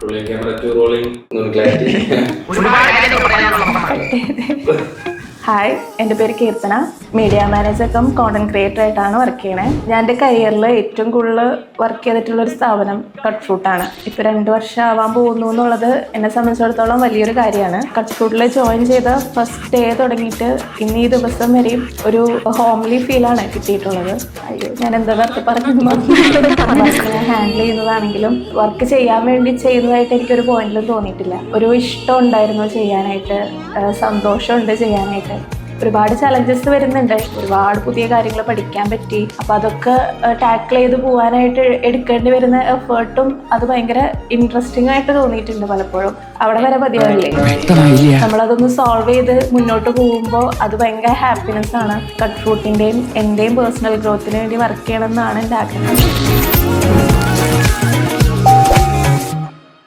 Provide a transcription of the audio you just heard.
Rolling camera to rolling, no clarity. Hi, എൻ്റെ പേര് Keerthana. Media manager cum content creator ആയിട്ടാണ് work ചെയ്യണേ. ഞാൻ എൻ്റെ കരിയറിൽ ഏറ്റവും കൂടുതൽ വർക്ക് ചെയ്തിട്ടുള്ളൊരു സ്ഥാപനം കട്ട് ഫ്രൂട്ടാണ്. ഇപ്പോൾ 2 വർഷം ആവാൻ പോകുന്നു എന്നുള്ളത് എന്നെ സംബന്ധിച്ചിടത്തോളം വലിയൊരു കാര്യമാണ്. കട്ട് ഫ്രൂട്ടിൽ ജോയിൻ ചെയ്ത ഫസ്റ്റ് ഡേ തുടങ്ങിയിട്ട് ഇന്ന് ഈ ദിവസം വരെയും ഒരു ഹോംലി ഫീലാണ് കിട്ടിയിട്ടുള്ളത്. അയ്യോ, ഞാൻ എന്താ വർക്ക് പറഞ്ഞു വർക്ക് ഞാൻ ഹാൻഡിൽ ചെയ്യുന്നതാണെങ്കിലും വർക്ക് ചെയ്യാൻ വേണ്ടി ചെയ്യുന്നതായിട്ട് എനിക്കൊരു പോയിന്റിലും തോന്നിയിട്ടില്ല. ഒരു ഇഷ്ടം ഉണ്ടായിരുന്നു ചെയ്യാനായിട്ട്, സന്തോഷമുണ്ട് ചെയ്യാനായിട്ട്. ഒരുപാട് ചലഞ്ചസ് വരുന്നുണ്ട്, ഒരുപാട് പുതിയ കാര്യങ്ങൾ പഠിക്കാൻ പറ്റി. അപ്പം അതൊക്കെ ടാക്കിൾ ചെയ്ത് പോകാനായിട്ട് എടുക്കേണ്ടി വരുന്ന എഫേർട്ടും അത് ഭയങ്കര ഇൻട്രസ്റ്റിംഗ് ആയിട്ട് തോന്നിയിട്ടുണ്ട് പലപ്പോഴും. അവിടെ വരെ മതിയാവില്ലേ, നമ്മളതൊന്ന് സോൾവ് ചെയ്ത് മുന്നോട്ട് പോകുമ്പോൾ അത് ഭയങ്കര ഹാപ്പിനെസ് ആണ്. കട്ട് ഫ്രൂട്ടിൻ്റെയും എൻ്റെയും പേഴ്സണൽ ഗ്രോത്തിന് വേണ്ടി വർക്ക് ചെയ്യണം എന്നാണ് എൻ്റെ ആഗ്രഹം.